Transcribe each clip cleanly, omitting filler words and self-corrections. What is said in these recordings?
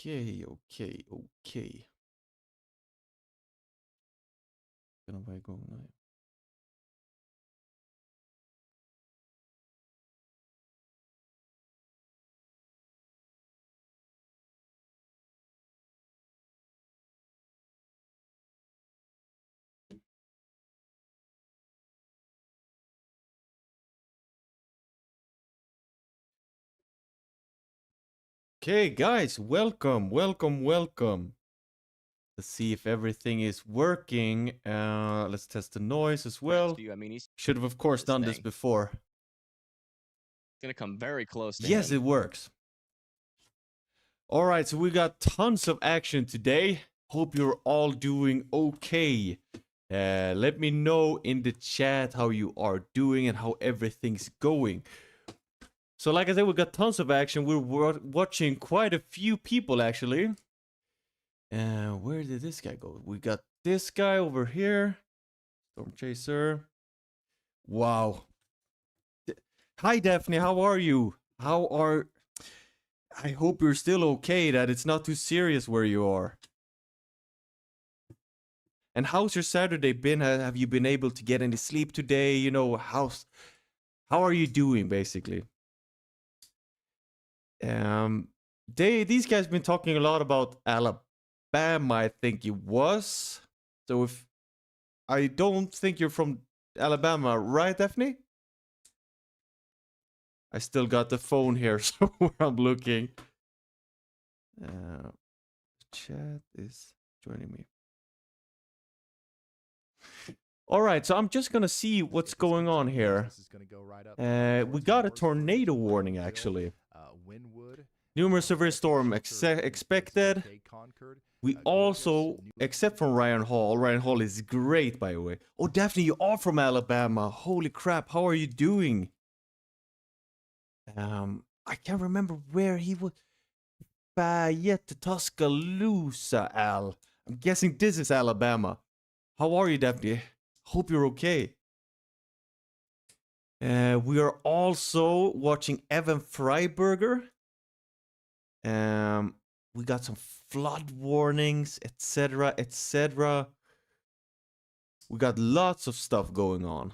Okej. Ska de vara igång nu? Okay, guys, welcome. Let's see if everything is working. Let's test the noise as well. Should have, of course, done this before. It's gonna come very close to Yes, him. it works. All right, so we got tons of action today. Hope you're all doing okay. Let me know in the chat how you are doing and how everything's going. So like I said, we got tons of action. We're watching quite a few people actually. Where did this guy go? We got this guy over here. Storm Chaser. Wow. Hi Daphne, how are you? I hope you're still okay, that it's not too serious where you are. And how's your Saturday been? Have you been able to get any sleep today? You know, how are you doing basically? These guys been talking a lot about Alabama, I think it was. So if I don't think you're from Alabama, right, Daphne? I still got the phone here, so I'm looking. Chat is joining me. All right, so I'm just gonna see what's going on here. We got a tornado warning actually. Numerous severe storm expected. We also, except from Ryan Hall is great, by the way. Oh, Daphne, you are from Alabama. Holy crap, how are you doing? I can't remember where he was. Fayette, Tuscaloosa, Al. I'm guessing this is Alabama. How are you, Daphne? Hope you're okay. We are also watching Evan Freiberger. We got some flood warnings, etc. We got lots of stuff going on.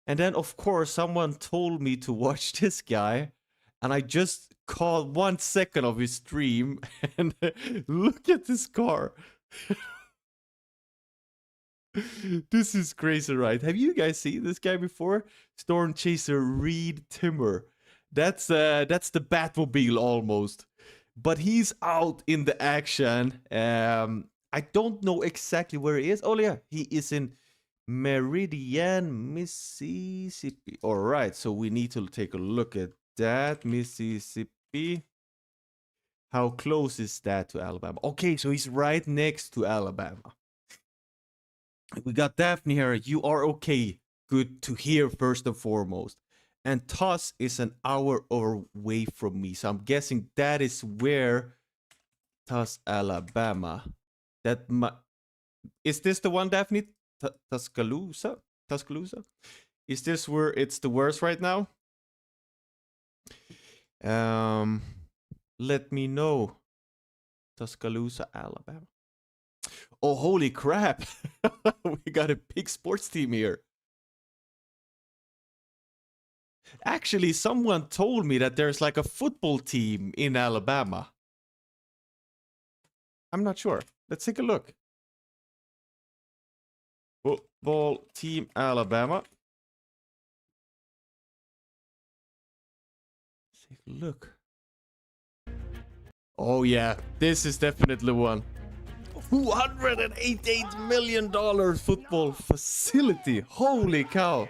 And then, of course, someone told me to watch this guy, and I just caught 1 second of his stream, and look at this car. This is crazy, right? Have you guys seen this guy before? Storm Chaser Reed Timmer. That's the Batmobile almost. But he's out in the action. I don't know exactly where he is. Oh yeah, he is in Meridian, Mississippi. All right, so we need to take a look at that. Mississippi. How close is that to Alabama? Okay, so he's right next to Alabama. We got Daphne here. You are okay. Good to hear, first and foremost. And Tuss is an hour away from me. So I'm guessing that is where Tuss, Alabama. Is this the one, Daphne? Tuscaloosa? Is this where it's the worst right now? Let me know. Tuscaloosa, Alabama. Oh, holy crap. We got a big sports team here. Actually, someone told me that there's like a football team in Alabama. I'm not sure. Let's take a look. Football team Alabama. Let's take a look. Oh yeah, this is definitely one. $288 million football facility. Holy cow.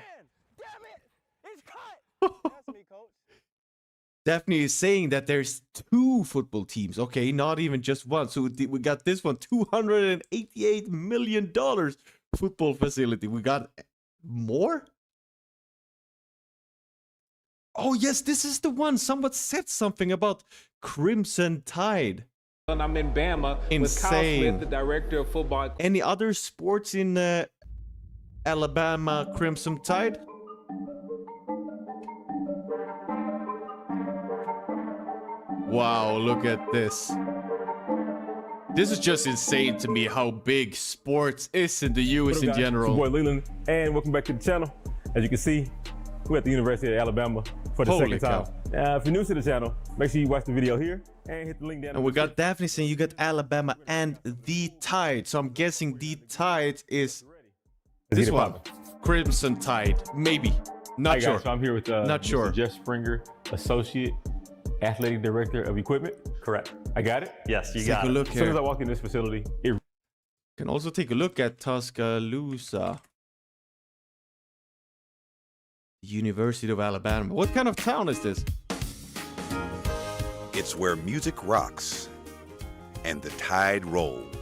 Daphne is saying that there's 2 football teams. Okay, not even just one. So we got this one, $288 million football facility. We got more? Oh yes, this is the one. Someone said something about Crimson Tide. And I'm in Bama. Insane. With Kyle Smith, the director of football. Any other sports in Alabama Crimson Tide? Wow, look at this. This is just insane to me how big sports is in the US in It's your general. boy Leland, and welcome back to the channel. As you can see, we're at the University of Alabama for the Holy second time. If you're new to the channel, make sure you watch the video here and hit the link down. And we got Daphne saying you got Alabama and the Tide. So I'm guessing the Tide is this one. Crimson Tide. Maybe. Not sure. So I'm here with Not sure. Mr. Jeff Springer, Associate Athletic Director of Equipment. Correct. I got it? Yes, you Take got a it. look As soon as I here. walked in this facility, it Can also take a look at Tuscaloosa. University of Alabama. What kind of town is this? It's where music rocks and the tide rolls.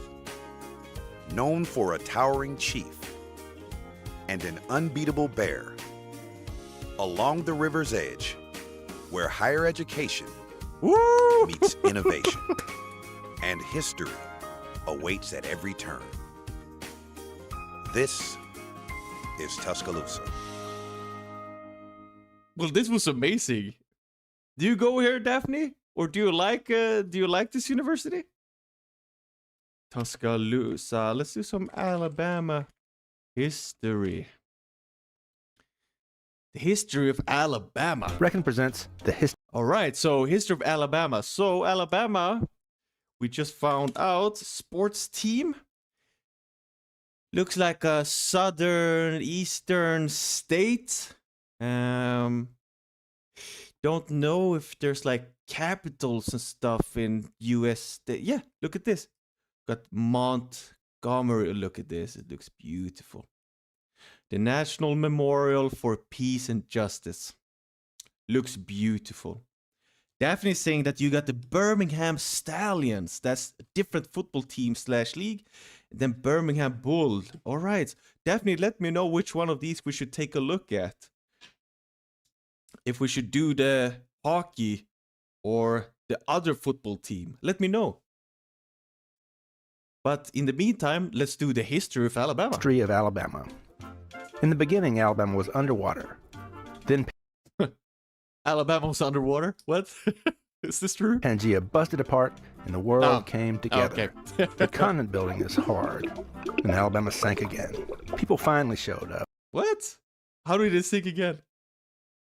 Known for a towering chief and an unbeatable bear. Along the river's edge, where higher education Woo! meets innovation and history awaits at every turn. This is Tuscaloosa. Well, this was amazing. Do you go here, Daphne? Or do you like this university? Tuscaloosa. Let's do some Alabama history. The history of Alabama. Reckon presents the history. All right, so history of Alabama. So Alabama, we just found out, sports team. Looks like a southern eastern state. Don't know if there's like capitals and stuff in US state. Yeah, look at this. Got Montgomery. Look at this. It looks beautiful. The National Memorial for Peace and Justice. Looks beautiful. Daphne's saying that you got the Birmingham Stallions. That's a different football team / league. Then Birmingham Bull. All right. Daphne, let me know which one of these we should take a look at. If we should do the hockey or the other football team. Let me know. But in the meantime, let's do the history of Alabama. History of Alabama. In the beginning, Alabama was underwater. Then Alabama was underwater? What? Is this true? Pangea busted apart and the world came together. Okay. The continent building is hard, and Alabama sank again. People finally showed up. What? How did it sink again?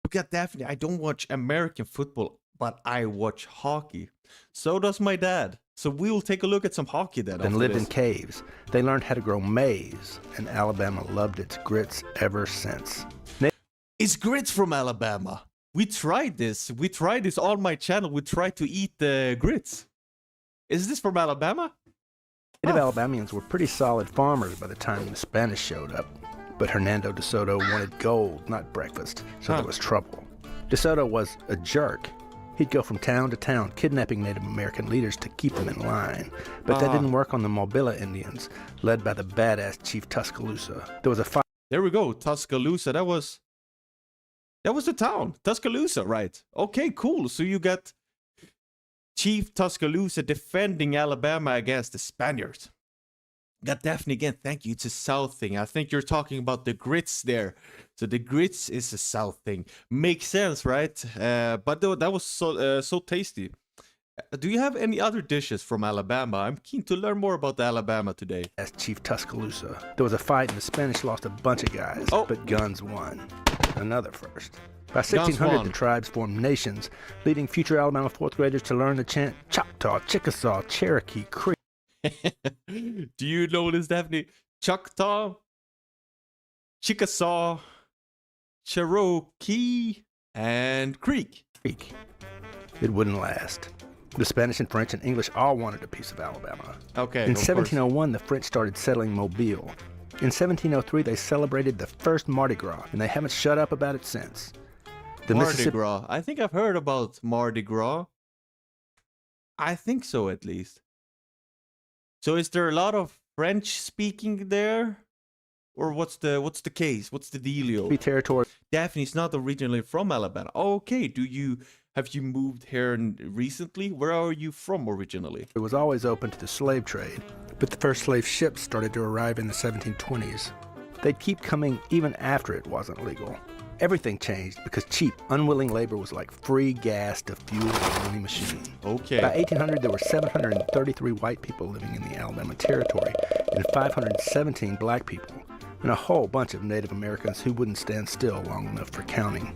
Look at Daphne. I don't watch American football, but I watch hockey. So does my dad. So we will take a look at some hockey then. And lived in caves. They learned how to grow maize, and Alabama loved its grits ever since. It's grits from Alabama. We tried this. We tried this on my channel. We tried to eat the grits. Is this from Alabama? Native Alabamians were pretty solid farmers by the time the Spanish showed up. But Hernando de Soto wanted gold, not breakfast, so there was trouble. De Soto was a jerk. He'd go from town to town, kidnapping Native American leaders to keep them in line. But that didn't work on the Mobilla Indians, led by the badass Chief Tuscaloosa. There was a fight. There we go. Tuscaloosa. That was the town. Tuscaloosa, right. Okay, cool. So you got Chief Tuscaloosa defending Alabama against the Spaniards. Got Daphne again. Thank you. It's a South thing. I think you're talking about the grits there. So the grits is a South thing. Makes sense, right? But that was so tasty. Do you have any other dishes from Alabama? I'm keen to learn more about Alabama today. As Chief Tuscaloosa. There was a fight and the Spanish lost a bunch of guys, but guns won. Another first. By 1600, the tribes formed nations, leading future Alabama fourth graders to learn the chant Choctaw, Chickasaw, Cherokee, Creek. Do you know this, Daphne? Choctaw, Chickasaw, Cherokee, and Creek. It wouldn't last. The Spanish and French and English all wanted a piece of Alabama. Okay. In 1701, the French started settling Mobile. In 1703, they celebrated the first Mardi Gras, and they haven't shut up about it since. The Mardi Gras. I think I've heard about Mardi Gras. I think so, at least. So is there a lot of French speaking there? Or what's the case? What's the dealio? Territory. Daphne's not originally from Alabama. Okay, have you moved here recently? Where are you from originally? It was always open to the slave trade, but the first slave ships started to arrive in the 1720s. They'd keep coming even after it wasn't legal. Everything changed because cheap, unwilling labor was like free gas to fuel the money machine. Okay. By 1800, there were 733 white people living in the Alabama Territory and 517 black people, and a whole bunch of Native Americans who wouldn't stand still long enough for counting.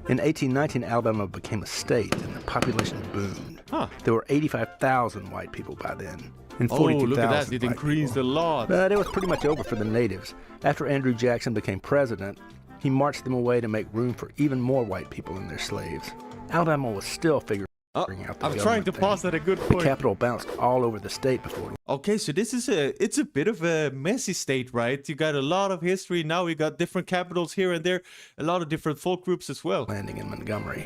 In 1819, Alabama became a state and the population boomed. Huh. There were 85,000 white people by then. And Oh, 42,000 look at that. It black increased people. a lot. But it was pretty much over for the natives. After Andrew Jackson became president, he marched them away to make room for even more white people and their slaves. Alabama was still figuring Oh, out the I'm trying to government pause thing. at a good The point. capital bounced all over the state before Okay, so this is it's a bit of a messy state, right? You got a lot of history. Now we got different capitals here and there, a lot of different folk groups as well. landing in Montgomery.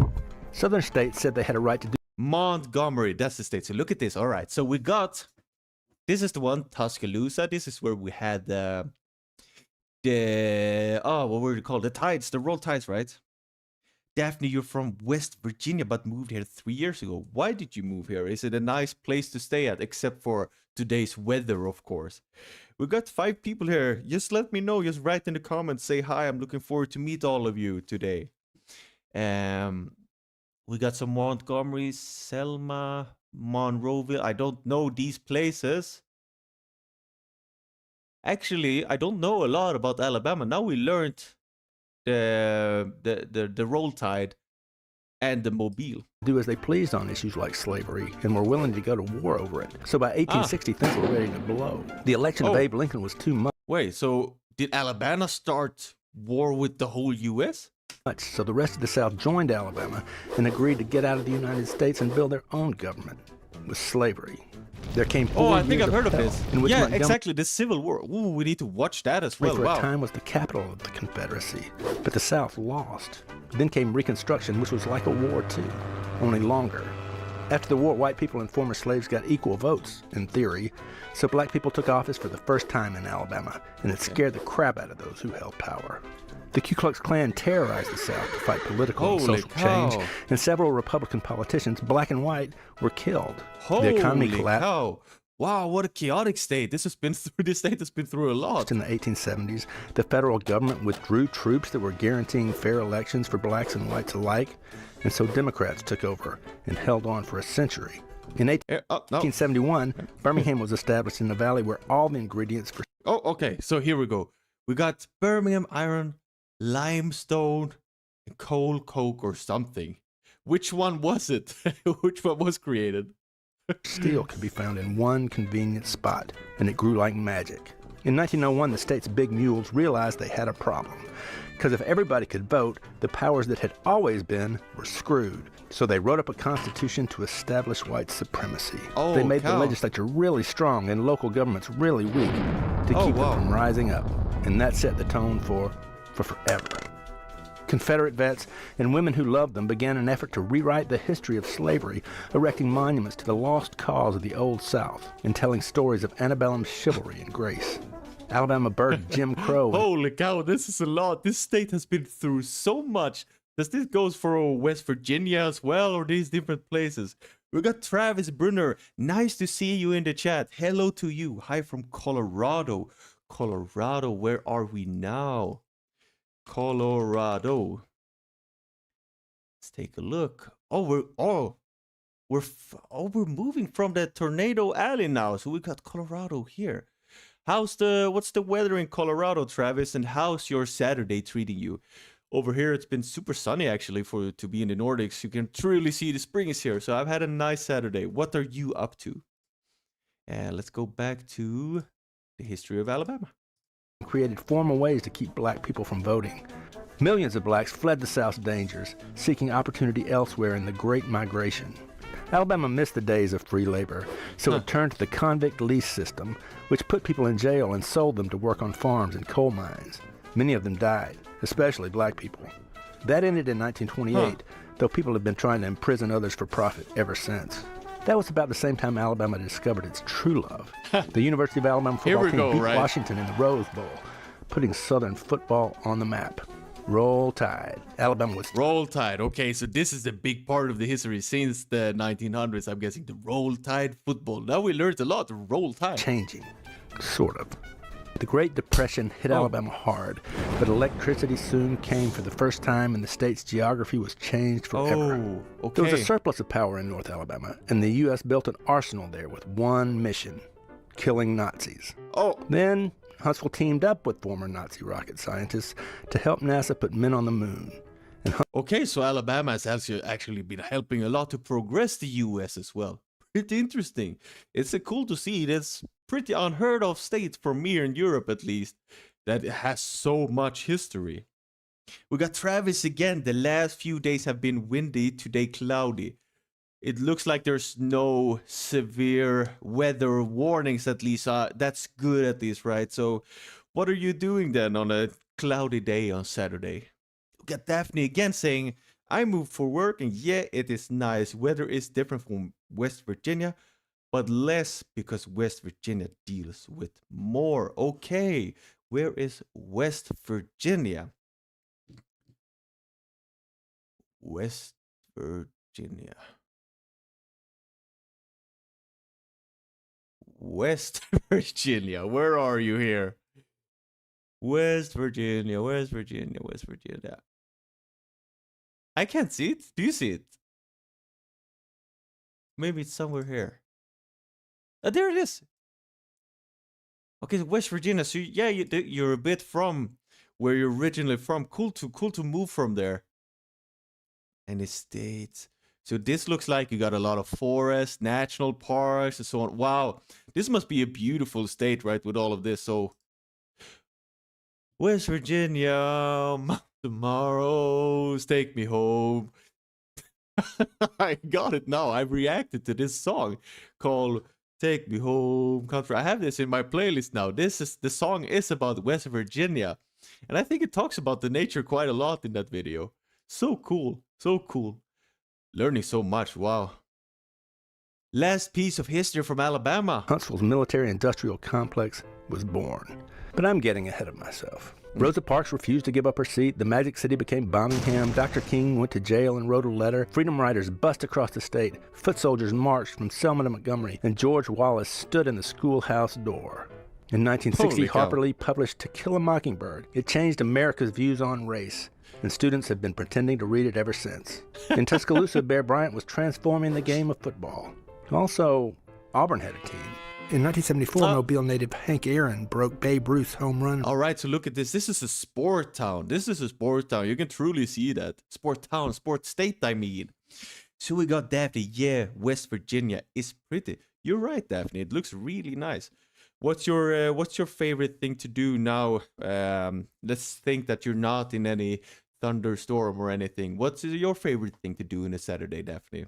Southern states said they had a right to do Montgomery, that's the state. So look at this. All right, so we got, this is the one, Tuscaloosa. This is where we had what were it called? The Tides, the Roll Tides, right? Daphne, you're from West Virginia, but moved here 3 years ago. Why did you move here? Is it a nice place to stay at, except for today's weather, of course? We got 5 people here. Just let me know. Just write in the comments. Say hi. I'm looking forward to meet all of you today. We got some Montgomery, Selma, Monroeville. I don't know these places. Actually, I don't know a lot about Alabama. Now we learned the Roll Tide and the Mobile. as they pleased on issues like slavery and were willing to go to war over it. So by 1860, things were ready to blow. The election of Oh. Abe Lincoln was too Wait, so did Alabama start war with the whole U.S.? much, so the rest of the South joined Alabama and agreed to get out of the United States and build their own government with slavery. There came 4 Oh, I years think I've heard of hell this. in which Yeah, Montgomery exactly. The Civil War. Ooh, we need to watch that as well. for Wow. a time was the capital of the Confederacy, but the South lost. Then came Reconstruction, which was like a war too, only longer. After the war, white people and former slaves got equal votes, in theory, so black people took office for the first time in Alabama, and it scared the crap out of those who held power. The Ku Klux Klan terrorized the South to fight political and Holy social cow. change, and several Republican politicians, black and white, were killed. Holy the economy collapsed cow. Wow, what a chaotic state. This state has been through a lot. in the 1870s. The federal government withdrew troops that were guaranteeing fair elections for blacks and whites alike, and so Democrats took over and held on for a century. In No. 1871, Birmingham was established in the valley where all the ingredients for Oh, okay. So here we go. We got Birmingham iron, limestone, and coal coke or something. Which one was it? Which one was created? steel could be found in one convenient spot, and it grew like magic. In 1901, the state's big mules realized they had a problem. Because if everybody could vote, the powers that had always been were screwed. So they wrote up a constitution to establish white supremacy. Oh, they made cow. the legislature really strong and local governments really weak to Oh, keep wow. them from rising up. And that set the tone for forever. Confederate vets and women who loved them began an effort to rewrite the history of slavery, erecting monuments to the lost cause of the Old South and telling stories of antebellum chivalry and grace. Alabama birthed Jim Crow. Holy cow, this is a lot. This state has been through so much. Does this goes for West Virginia as well, or these different places? We got Travis Brunner. Nice to see you in the chat. Hello to you. Hi from Colorado. Colorado, where are we now? Colorado. Let's take a look. We're moving from that Tornado Alley now. So we got Colorado here. What's the weather in Colorado, Travis, and how's your Saturday treating you? Over here, it's been super sunny actually to be in the Nordics. You can truly see the spring is here. So I've had a nice Saturday. What are you up to? And let's go back to the history of Alabama. Created formal ways to keep black people from voting. Millions of blacks fled the South's dangers, seeking opportunity elsewhere in the Great Migration. Alabama missed the days of free labor, so it turned to the convict lease system, which put people in jail and sold them to work on farms and coal mines. Many of them died, especially black people. That ended in 1928, though people have been trying to imprison others for profit ever since. That was about the same time Alabama discovered its true love. The University of Alabama football team beat Washington in the Rose Bowl, putting Southern football on the map. Roll Tide. Alabama was Roll Tide. Okay, so this is a big part of the history since the 1900s. I'm guessing the Roll Tide football. Now we learned a lot. Roll Tide. changing, sort of. The Great Depression hit Alabama hard, but electricity soon came for the first time and the state's geography was changed forever. Oh, okay. There was a surplus of power in North Alabama, and the U.S. built an arsenal there with one mission: killing Nazis. Oh, Then, Huntsville teamed up with former Nazi rocket scientists to help NASA put men on the moon. okay, so Alabama has actually been helping a lot to progress the U.S. as well. Pretty interesting. It's cool to see. It's pretty unheard of state from here in Europe, at least, that it has so much history. We got Travis again. The last few days have been windy, today cloudy. It looks like there's no severe weather warnings, at least. That's good, at least, right? So what are you doing then on a cloudy day on Saturday? We got Daphne again saying, I moved for work, and yeah, it is nice. Weather is different from West Virginia, but less because West Virginia deals with more. Okay, where is West Virginia? West Virginia. West Virginia, where are you here? West Virginia, West Virginia, West Virginia. I can't see it. Do you see it? Maybe it's somewhere here. There it is. Okay, so West Virginia. So yeah, you're a bit from where you're originally from. Cool to move from there. And the states. So this looks like you got a lot of forests, national parks, and so on. Wow, this must be a beautiful state, right? With all of this. So West Virginia, tomorrows take me home. I got it now. I've reacted to this song called Take Me Home Country. I have this in my playlist now. The song is about West Virginia. And I think it talks about the nature quite a lot in that video. So cool. So cool. Learning so much. Wow. Last piece of history from Alabama. Huntsville's military-industrial complex was born. But I'm getting ahead of myself. Rosa Parks refused to give up her seat. The Magic City became Birmingham. Dr. King went to jail and wrote a letter. Freedom Riders bust across the state. Foot soldiers marched from Selma to Montgomery. And George Wallace stood in the schoolhouse door. In 1960, Harper Lee published To Kill a Mockingbird. It changed America's views on race. And students have been pretending to read it ever since. In Tuscaloosa, Bear Bryant was transforming the game of football. Also, Auburn had a team. In 1974, Mobile native Hank Aaron broke Babe Ruth's home run. All right, so look at this. This is a sport town. This is a sport town. You can truly see that. Sport town, sport state, I mean. So we got Daphne. Yeah, West Virginia is pretty. You're right, Daphne. It looks really nice. What's your favorite thing to do now? Let's think that you're not in any thunderstorm or anything. What's your favorite thing to do on a Saturday, Daphne?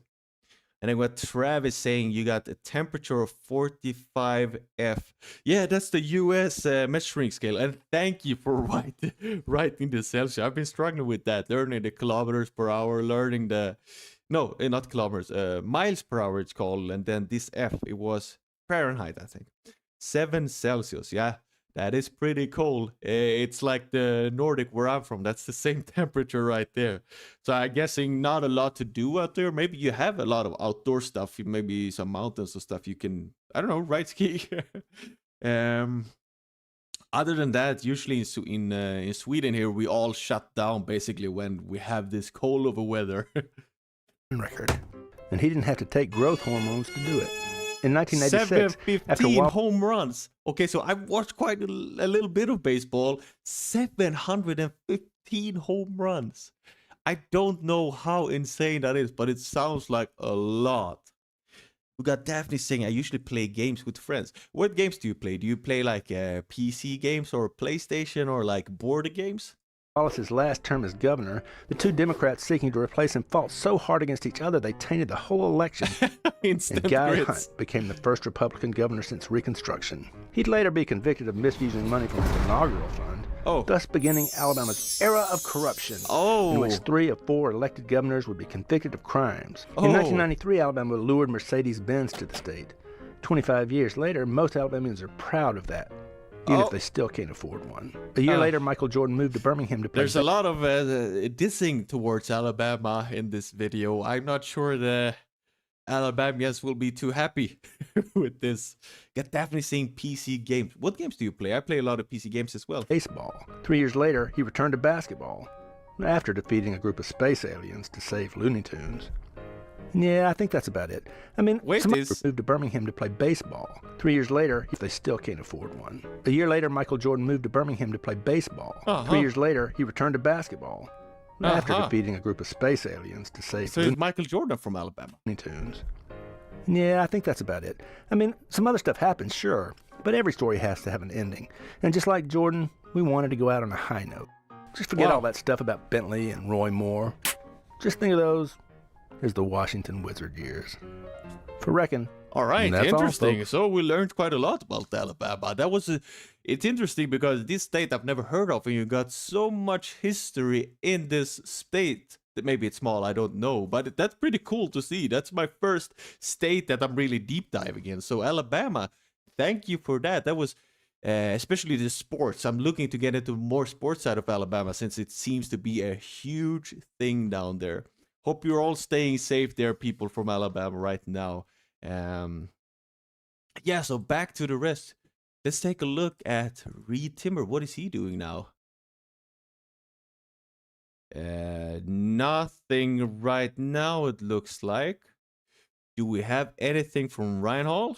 And then what Travis saying, you got a temperature of 45 F. Yeah, that's the US measuring scale. And thank you for writing the Celsius. I've been struggling with that, learning the kilometers per hour, learning the, no, not kilometers, miles per hour it's called. And then this F, it was Fahrenheit, I think. 7 Celsius, yeah. That is pretty cold. It's like the Nordic where I'm from. That's the same temperature right there. So I'm guessing not a lot to do out there. Maybe you have a lot of outdoor stuff. Maybe some mountains or stuff you can, I don't know, ride ski. Other than that, usually in Sweden here, we all shut down basically when we have this cold over weather. Record. And he didn't have to take growth hormones to do it. In 1996, 715 home runs. Okay, so I've watched quite a little bit of baseball. 715 home runs. I don't know how insane that is, but it sounds like a lot. We got Daphne saying, I usually play games with friends. What games do you play? Do you play like PC games or PlayStation or like board games? Wallace's last term as governor, the two Democrats seeking to replace him fought so hard against each other they tainted the whole election. And Guy Hunt became the first Republican governor since Reconstruction. He'd later be convicted of misusing money from his inaugural fund, thus beginning Alabama's era of corruption, in which 3 of 4 elected governors would be convicted of crimes. In 1993, Alabama lured Mercedes-Benz to the state. 25 years later, most Alabamians are proud of that. Even if they still can't afford one. A year later, Michael Jordan moved to Birmingham to play. There's a lot of dissing towards Alabama in this video. I'm not sure Alabamians will be too happy with this. Got definitely saying PC games. What games do you play? I play a lot of PC games as well. Baseball. 3 years later, he returned to basketball after defeating a group of space aliens to save Looney Tunes. Yeah, I think that's about it. I mean, Wait, some is- moved to Birmingham to play baseball. 3 years later, they still can't afford one. A year later, Michael Jordan moved to Birmingham to play baseball. Uh-huh. 3 years later, he returned to basketball after Uh-huh. defeating a group of space aliens to save So is Michael Jordan from Alabama? Looney Tunes. Yeah, I think that's about it. I mean, some other stuff happens, sure, but every story has to have an ending. And just like Jordan, we wanted to go out on a high note. Just forget Wow. all that stuff about Bentley and Roy Moore. Just think of those as the Washington Wizard years. For reckon. All right, That's all, interesting. folks. So we learned quite a lot about Alabama. That was it's interesting because this state I've never heard of, and you got so much history in this state. That maybe it's small, I don't know, but that's pretty cool to see. That's my first state that I'm really deep diving in. So Alabama, thank you for that. That was especially the sports. I'm looking to get into more sports side of Alabama since it seems to be a huge thing down there. Hope you're all staying safe there, people from Alabama right now. Yeah, so back to the rest. Let's take a look at Reed Timmer. What is he doing now? Nothing right now, it looks like. Do we have anything from Ryan Hall?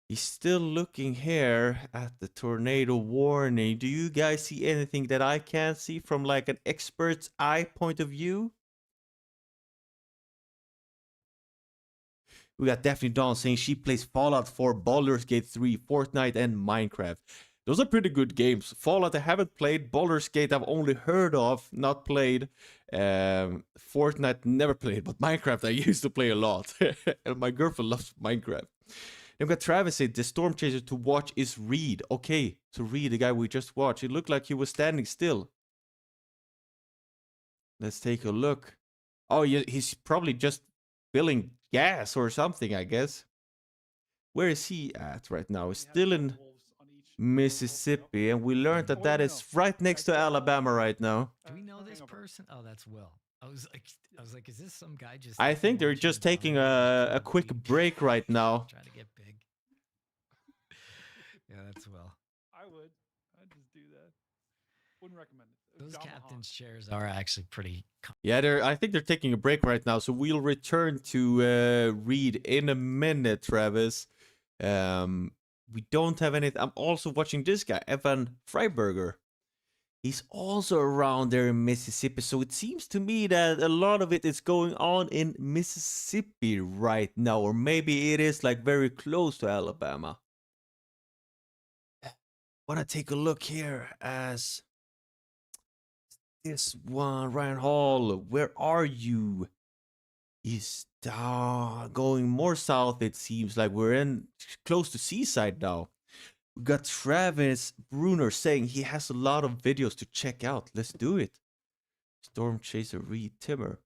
He's still looking here at the tornado warning. Do you guys see anything that I can't see from like an expert's eye point of view? We got Daphne Dawn saying she plays Fallout 4, Baldur's Gate 3, Fortnite, and Minecraft. Those are pretty good games. Fallout I haven't played. Baldur's Gate I've only heard of, not played. Fortnite never played, but Minecraft I used to play a lot. And my girlfriend loves Minecraft. Then we got Travis say the storm chaser to watch is Reed. Okay, so Reed, the guy we just watched, it looked like he was standing still. Let's take a look. Oh, yeah, he's probably just filling gas or something, I guess. Where is he at right now? He's still in Mississippi, and we learned that that is right next to Alabama right now. Do we know this person? Oh, that's Will. I was like, is this some guy just? I think they're just taking a quick break right now. Trying to get big. Yeah, that's Will. I would. I'd just do that. Wouldn't recommend it. Those Yamaha. captain's chairs are actually pretty. Yeah, I think they're taking a break right now, so we'll return to Reed in a minute, Travis. We don't have anything. I'm also watching this guy, Evan Freiberger. He's also around there in Mississippi, so it seems to me that a lot of it is going on in Mississippi right now, or maybe it is like very close to Alabama. Wanna take a look here as this one, Ryan Hall. Where are you? He's going more south. It seems like we're in close to Seaside now. We got Travis Bruner saying he has a lot of videos to check out. Let's do it. Storm Chaser Reed Timmer.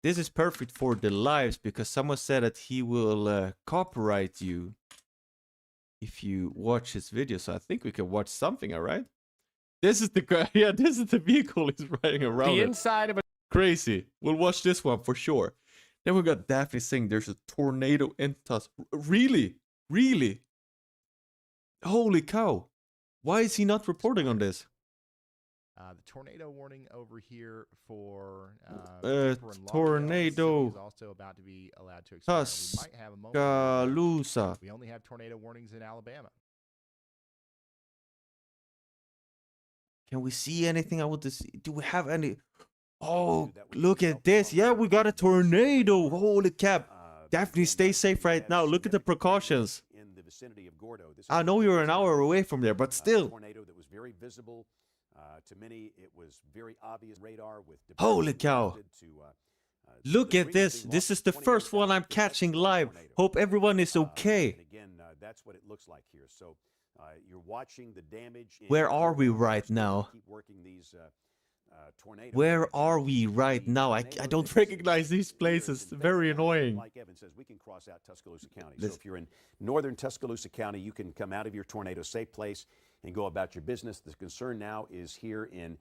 This is perfect for the lives because someone said that he will copyright you if you watch his video. So I think we can watch something, all right? This is the this is the vehicle he's riding around. The in. inside of a Crazy. We'll watch this one for sure. Then we got Daphne saying there's a tornado in Tusk. Really? Really? Holy cow. Why is he not reporting on this? The tornado warning over here for tornado. is also about to be allowed to expire. We might have a moment where Tuscaloosa. we only have tornado warnings in Alabama. Can we see anything I want to see? Do we have any? Oh, look at this. Yeah, we got a tornado. Holy cap. Daphne, stay safe right now. Look at the precautions. In the vicinity of Gordo. This I know you're an hour away from there, but still. Tornado that was very visible. To many, it was very obvious radar with Holy cow. Look at this. This is the first one I'm catching live. Hope everyone is okay. And again, that's what it looks like here. So you're watching the damage. Where are we right now? Keep working these tornadoes. Where are we right now? I don't recognize these places. Very annoying. Like Evan says, we can cross out Tuscaloosa County. So if you're in northern Tuscaloosa County, you can come out of your tornado safe place and go about your business. The concern now is here in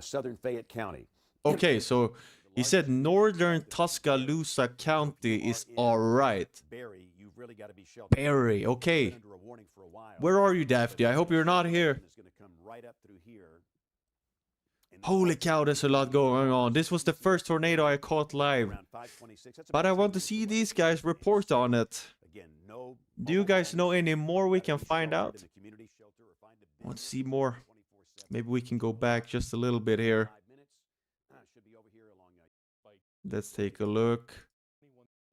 southern Fayette County. Okay, so He said northern Tuscaloosa County is alright. Barry, you've really got to be sheltered. Barry, okay. Been under a warning for a while. Where are you, Daphne? I hope you're not here. Is going to come right up through here. Holy cow, there's a lot going on. This was the first tornado I caught live. Around 526. That's But about I want to 6 see minutes these away. guys report on it. Again, no Do you guys know any more we can find out? in the community shelter or find a I want bin to see more. 24/7. Maybe we can go back just a little bit here. 5 minutes. Should be over here along Let's take a look.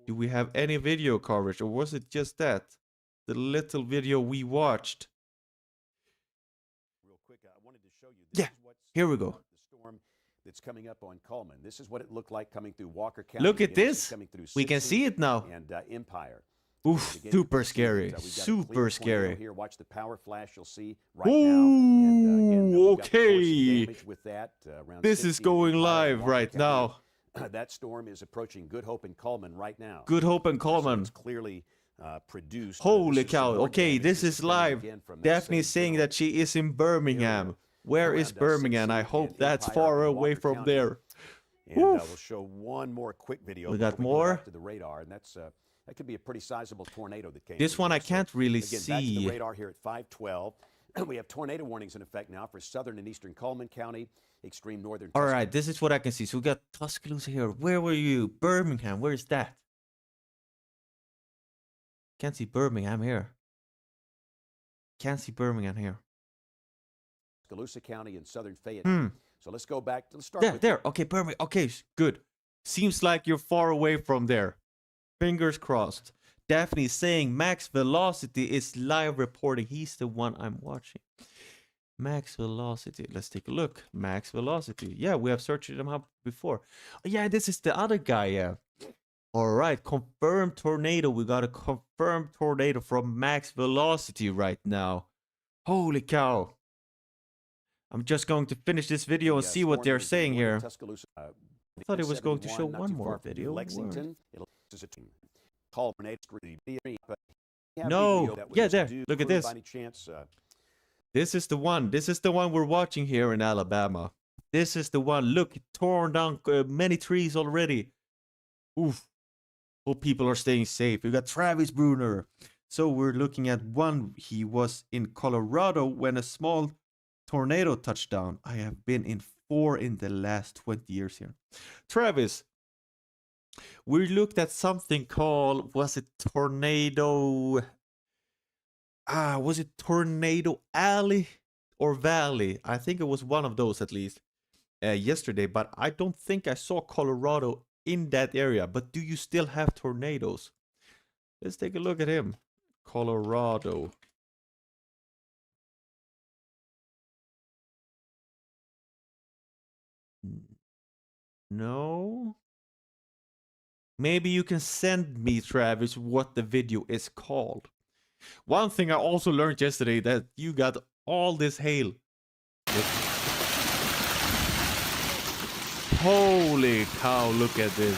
Do we have any video coverage, or was it just that? The little video we watched. real quick. I wanted to show you this Yeah, is what's here we go. the storm that's coming up on Coleman. This is what it looked like coming through Walker County. Look at Again, is this. coming through We can 60 see it now. and Empire. Oof, Again, super you can see scary. that, we've got a clear Super tornado scary. Here, watch the power flash. You'll see right now. And, again, Ooh, we've got the force okay. damage with that, around This is 60 going Empire, live Walker right County. now. That storm is approaching Good Hope and Coleman right now. Good Hope and So Coleman. it's clearly produced. Holy This is cow. some more Okay, damage. this is coming live. again from that Daphne is same saying zone. that she is in Birmingham. Where is Around, Birmingham? I 60 hope and that's Empire far in away Walker from County. there. And Woof. we'll show one more quick video. We before got go more? back to the radar, and that's that could be a pretty sizable tornado that came. This through one here. I can't really again, that's see. the radar here at 512. We have tornado warnings in effect now for southern and eastern Coleman County, extreme northern. All right, this is what I can see. So we got Tuscaloosa here. Where were you? Birmingham. Where is that? Can't see Birmingham here. Can't see Birmingham here. Tuscaloosa County and southern Fayette. Hmm. So let's go back. Let's start There, with there. Okay, Birmingham. Okay, good. Seems like you're far away from there. Fingers crossed. Daphne is saying Max Velocity is live reporting. He's the one I'm watching. Max Velocity. Let's take a look. Max Velocity. Yeah, we have searched him up before. Oh, yeah, this is the other guy. Yeah. All right. Confirmed tornado. We got a confirmed tornado from Max Velocity right now. Holy cow. I'm just going to finish this video and see what they're saying here. Tuscaloosa, I thought it was going to show 71, not one too more far from video. Lexington. It'll this is a team. Call tornado but you have No. video that Yeah, was there. due Look at through this. by any chance, This is the one. This is the one we're watching here in Alabama. This is the one. Look, torn down many trees already. Oof. Hope people are staying safe. We got Travis Bruner. So we're looking at one. He was in Colorado when a small tornado touched down. I have been in 4 in the last 20 years here. Travis, we looked at something called, was it Tornado? Was it Tornado Alley or Valley? I think it was one of those at least yesterday, but I don't think I saw Colorado in that area. But do you still have tornadoes? Let's take a look at him. Colorado. No. Maybe you can send me, Travis, what the video is called. One thing I also learned yesterday, that you got all this hail. Holy cow, look at this.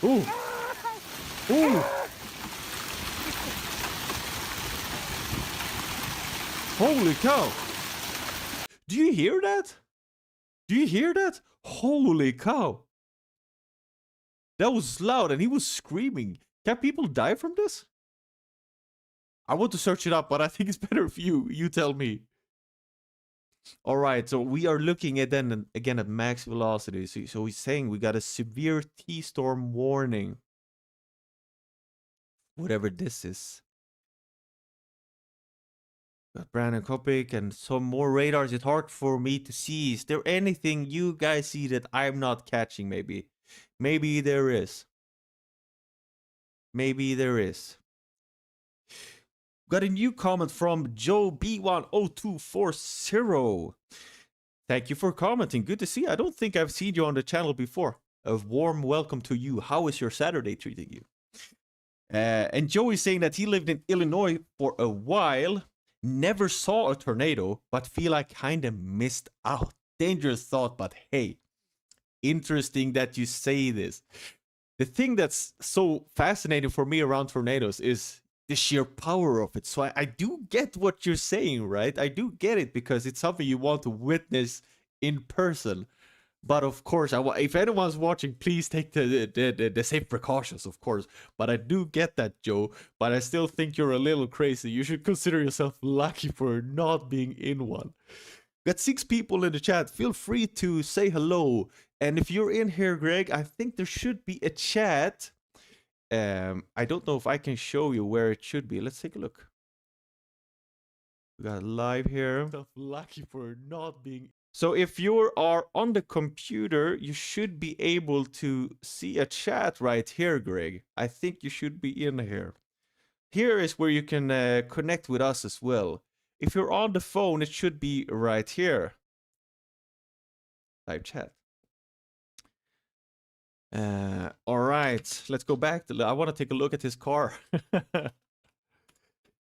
Ooh. Ooh. Holy cow. Do you hear that? Do you hear that? Holy cow. That was loud and he was screaming. Can people die from this? I want to search it up, but I think it's better if you tell me. All right, so we are looking at then again at max velocity. So he's saying we got a severe T-storm warning. Whatever this is. Got Brandon Kopic and some more radars. It's hard for me to see. Is there anything you guys see that I'm not catching maybe? Maybe there is. Maybe there is. Got a new comment from Joe B10240. Thank you for commenting. Good to see you. I don't think I've seen you on the channel before. A warm welcome to you. How is your Saturday treating you? And Joe is saying that he lived in Illinois for a while. Never saw a tornado, but feel I kind of missed out. Dangerous thought, but hey, interesting that you say this. The thing that's so fascinating for me around tornadoes is the sheer power of it. So I do get what you're saying, right? I do get it because it's something you want to witness in person. But of course, if anyone's watching, please take the safe precautions, of course. But I do get that, Joe. But I still think you're a little crazy. You should consider yourself lucky for not being in one. Got 6 people in the chat. Feel free to say hello. And if you're in here, Greg, I think there should be a chat. I don't know if I can show you where it should be. Let's take a look. We got live here. Lucky for not being. So if you are on the computer, you should be able to see a chat right here, Greg. I think you should be in here. Here is where you can connect with us as well. If you're on the phone, it should be right here. Live chat. All right, let's go back to. I want to take a look at his car.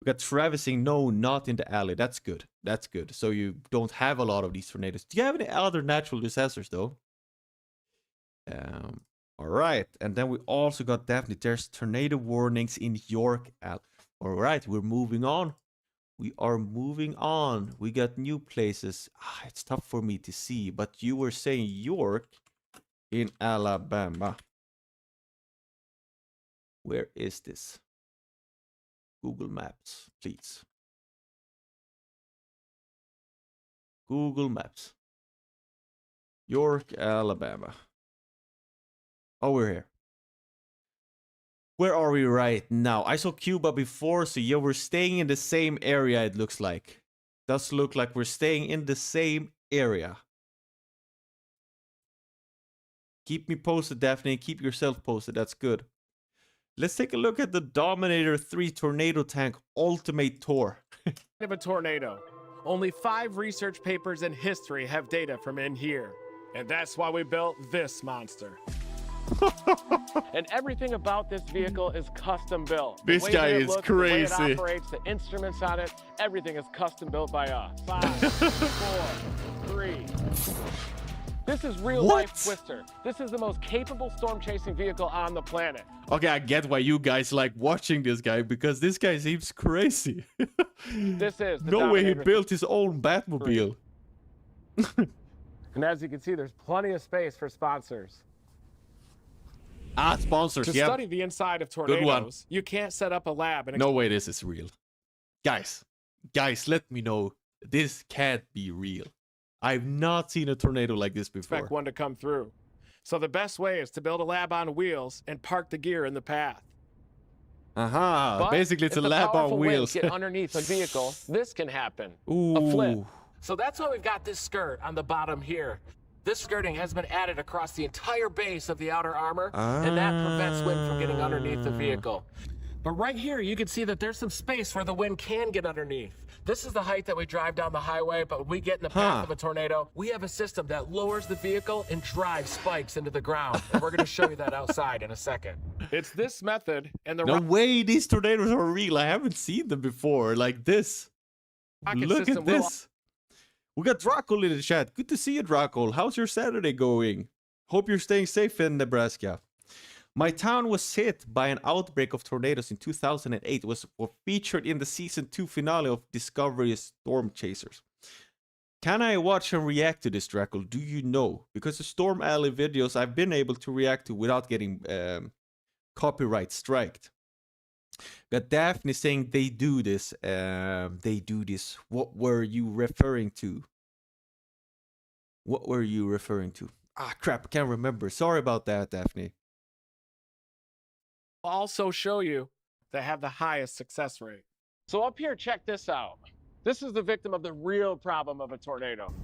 We got Travis saying, no, not in the alley. That's good. That's good. So you don't have a lot of these tornadoes. Do you have any other natural disasters, though? All right. And then we also got Daphne. There's tornado warnings in York. All right. We're moving on. We are moving on. We got new places. It's tough for me to see. But you were saying York in Alabama. Where is this? Google Maps, please. Google Maps. York, Alabama. Oh, we're here. Where are we right now? I saw Cuba before, so yeah, we're staying in the same area, it looks like. Does look like we're staying in the same area. Keep me posted, Daphne. Keep yourself posted. That's good. Let's take a look at the Dominator 3 Tornado Tank Ultimate Tour. Of a tornado. Only 5 research papers in history have data from in here. And that's why we built this monster. And everything about this vehicle is custom built. This guy is crazy. The way it operates, the instruments on it, everything is custom built by us. 5, 4, 3. This is real-life Twister. This is the most capable storm-chasing vehicle on the planet. Okay, I get why you guys like watching this guy, because this guy seems crazy. This is the no way he Dominator built his own Batmobile. And as you can see, there's plenty of space for sponsors. Sponsors, To study the inside of tornadoes, you can't set up a lab. And no way this is real. Guys, let me know. This can't be real. I've not seen a tornado like this before. Expect one to come through. So the best way is to build a lab on wheels and park the gear in the path. Basically it's a lab on wheels. Get underneath a vehicle, this can happen. Ooh. A flip. So that's why we've got this skirt on the bottom here. This skirting has been added across the entire base of the outer armor, and that prevents wind from getting underneath the vehicle. But right here, you can see that there's some space where the wind can get underneath. This is the height that we drive down the highway, but when we get in the path of a tornado, we have a system that lowers the vehicle and drives spikes into the ground. And we're going to show you that outside in a second. It's this method and the No way these tornadoes are real. I haven't seen them before like this. Look at this. We got Dracul in the chat. Good to see you, Dracul. How's your Saturday going? Hope you're staying safe in Nebraska. My town was hit by an outbreak of tornadoes in 2008. It was featured in the season 2 finale of Discovery Storm Chasers. Can I watch and react to this, Dracul? Do you know? Because the Storm Alley videos I've been able to react to without getting copyright striked. Got Daphne saying they do this. They do this. What were you referring to? What were you referring to? Ah, crap. I can't remember. Sorry about that, Daphne. Also show you that have the highest success rate. So up here, check this out. This is the victim of the real problem of a tornado.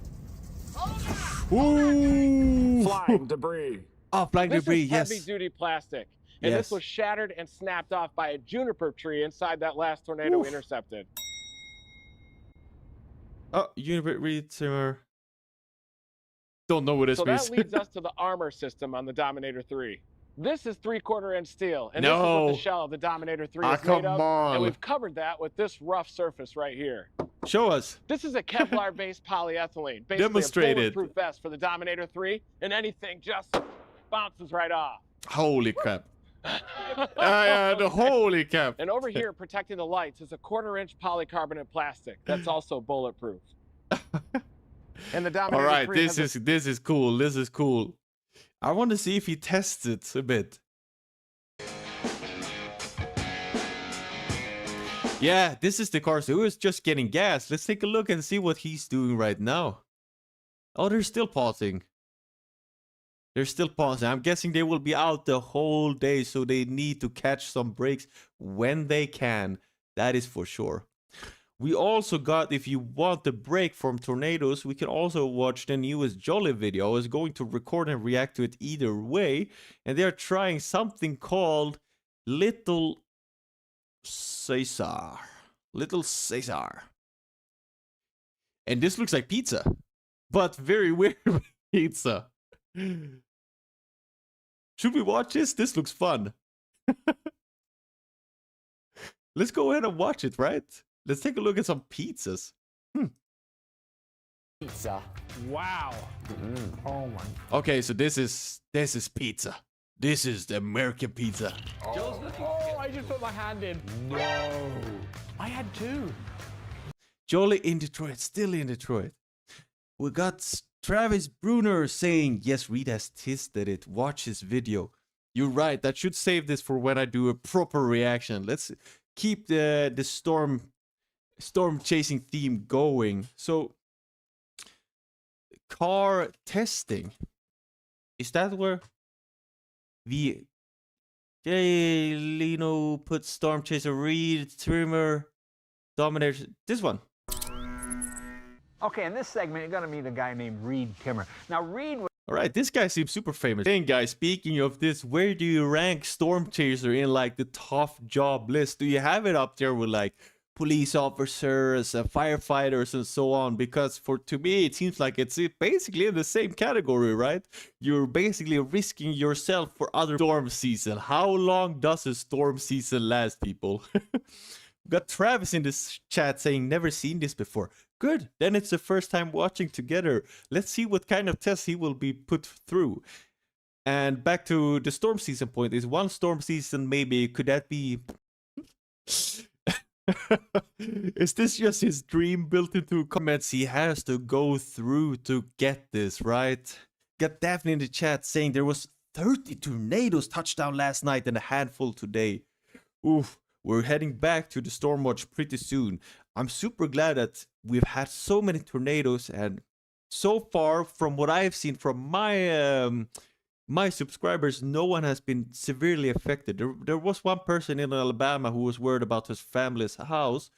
Ooh. Flying debris. Oh, flying debris, yes. This is heavy-duty plastic. And this was shattered and snapped off by a juniper tree inside that last tornado we intercepted. Oh, juniper tree. Don't know what this means. So that leads us to the armor system on the Dominator 3. This is 3/4-inch steel, and this is what the shell of the Dominator 3 is made of. And we've covered that with this rough surface right here. Show us. This is a Kevlar-based polyethylene. Basically Demonstrated. A bulletproof vest for the Dominator 3, and anything just bounces right off. Holy crap. Holy crap. And over here, protecting the lights, is a 1/4-inch polycarbonate plastic. That's also bulletproof. And the All Dominator right, 3 this has is cool. This is cool. I want to see if he tests it a bit. Yeah, this is the car. So he was just getting gas. Let's take a look and see what he's doing right now. Oh, they're still pausing. They're still pausing. I'm guessing they will be out the whole day, so they need to catch some breaks when they can. That is for sure. We also got, if you want the break from tornadoes, we can also watch the newest Jolly video. I was going to record and react to it either way. And they're trying something called Little Caesar. Little Caesar. And this looks like pizza, but very weird pizza. Should we watch this? This looks fun. Let's go ahead and watch it, right? Let's take a look at some pizzas. Pizza. Wow. Oh my. Okay, so this is pizza. This is the American pizza. Oh, I just put my hand in. No. I had two. Jolly in Detroit, still in Detroit. We got Travis Bruner saying, yes, Reed has tested it. Watch his video. You're right. I should save this for when I do a proper reaction. Let's keep the storm chasing theme going. So, car testing. Is that where Lino put Storm Chaser, Reed, Trimmer, Dominator? This one. Okay, in this segment, you're going to meet a guy named Reed Timmer. Now, Reed was... All right, this guy seems super famous. Hey, guys, speaking of this, where do you rank Storm Chaser in, like, the tough job list? Do you have it up there with, like, police officers, firefighters, and so on? Because to me, it seems like it's basically in the same category, right? You're basically risking yourself for other storm season. How long does a storm season last, people? Got Travis in this chat saying, never seen this before. Good, then it's the first time watching together. Let's see what kind of tests he will be put through. And back to the storm season point, is one storm season maybe, could that be... Is this just his dream built into comments he has to go through to get this, right? Got Daphne in the chat saying there was 30 tornadoes touchdown last night and a handful today. Oof. We're heading back to the storm watch pretty soon. I'm super glad that we've had so many tornadoes, and so far, from what I've seen from my subscribers, no one has been severely affected. There was one person in Alabama who was worried about his family's house,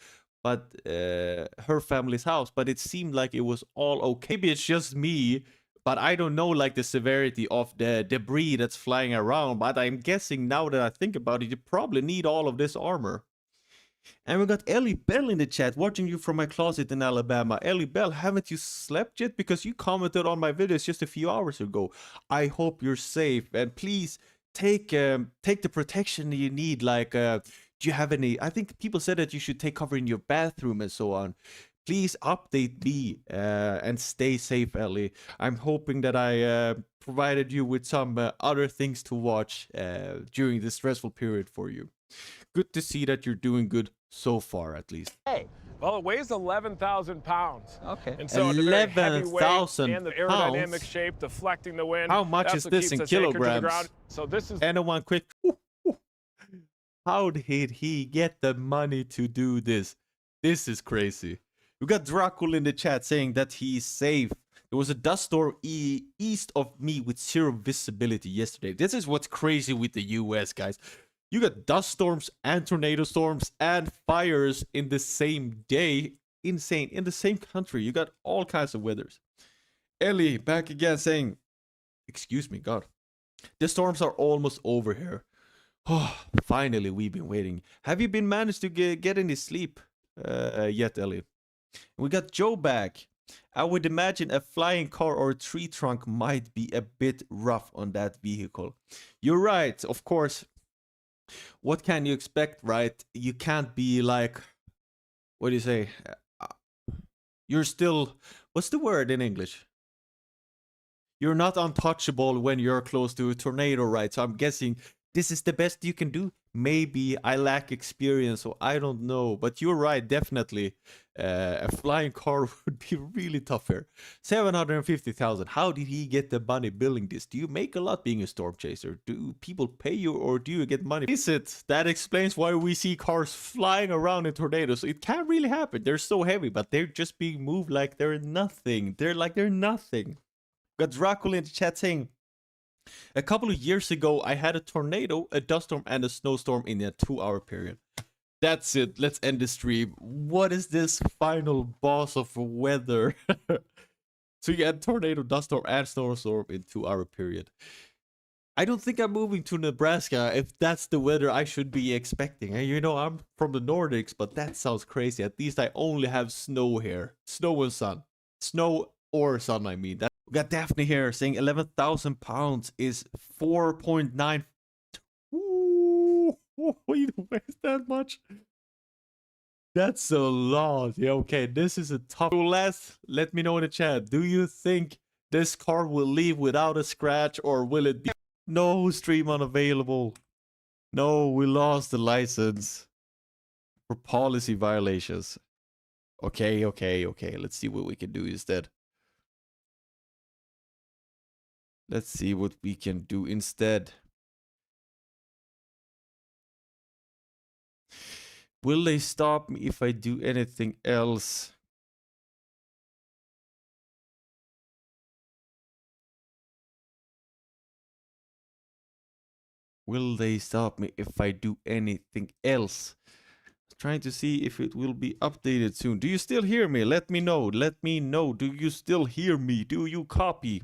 but her family's house, but it seemed like it was all okay. Maybe it's just me, but I don't know, like, the severity of the debris that's flying around. But I'm guessing, now that I think about it, you probably need all of this armor. And we got Ellie Bell in the chat, watching you from my closet in Alabama. Ellie Bell, haven't you slept yet? Because you commented on my videos just a few hours ago. I hope you're safe, and please take the protection you need. Like, do you have any? I think people said that you should take cover in your bathroom and so on. Please update me and stay safe, Ellie. I'm hoping that I provided you with some other things to watch during this stressful period for you. Good to see that you're doing good so far, at least. Hey. Well, it weighs 11,000 pounds. Okay. And so 11,000 and the aerodynamic pounds? shape, deflecting the wind. How much that's is what this keeps in us anchored to the kilograms? ground. So this is... And one quick. How did he get the money to do this? This is crazy. We got Dracul in the chat saying that he's safe. There was a dust storm east of me with zero visibility yesterday. This is what's crazy with the US, guys. You got dust storms and tornado storms and fires in the same day. Insane. In the same country. You got all kinds of weathers. Ellie back again saying, excuse me, God. The storms are almost over here. Oh, finally, we've been waiting. Have you been managed to get any sleep yet, Ellie? We got Joe back. I would imagine a flying car or a tree trunk might be a bit rough on that vehicle. You're right, of course. What can you expect, right? You can't be like, what do you say? You're still, what's the word in English? You're not untouchable when you're close to a tornado, right? So I'm guessing this is the best you can do. Maybe I lack experience, so I don't know. But you're right, definitely. A flying car would be really tough here. 750,000. How did he get the money building this? Do you make a lot being a storm chaser? Do people pay you, or do you get money? Is it? That explains why we see cars flying around in tornadoes. It can't really happen. They're so heavy, but they're just being moved like they're nothing. They're nothing. Got Dracula in the chat saying, a couple of years ago, I had a tornado, a dust storm, and a snowstorm in a 2-hour period. That's it. Let's end the stream. What is this final boss of weather? So you had tornado, dust storm, and snowstorm in 2-hour period. I don't think I'm moving to Nebraska if that's the weather I should be expecting. You know, I'm from the Nordics, but that sounds crazy. At least I only have snow here. Snow and sun. Snow or sun, I mean. We got Daphne here saying 11,000 pounds is 4.9. Ooh, wait, where's that much? That's a lot. Yeah, okay, this is a tough. Let me know in the chat. Do you think this car will leave without a scratch, or will it be no stream unavailable? No, we lost the license for policy violations. Okay. Let's see what we can do instead. Let's see what we can do instead. Will they stop me if I do anything else? Will they stop me if I do anything else? Trying to see if it will be updated soon. Do you still hear me? Let me know. Let me know. Do you still hear me? Do you copy?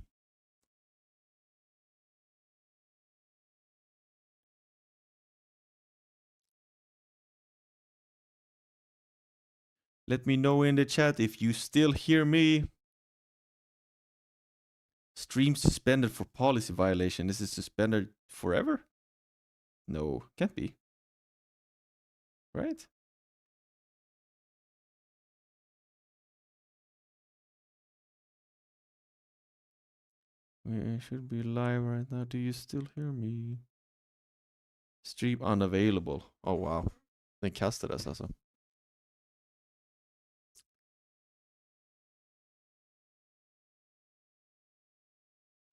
Let me know in the chat if you still hear me. Stream suspended for policy violation. Is it suspended forever? No, can't be. Right? We should be live right now. Do you still hear me? Stream unavailable. Oh wow. Den kastades alltså.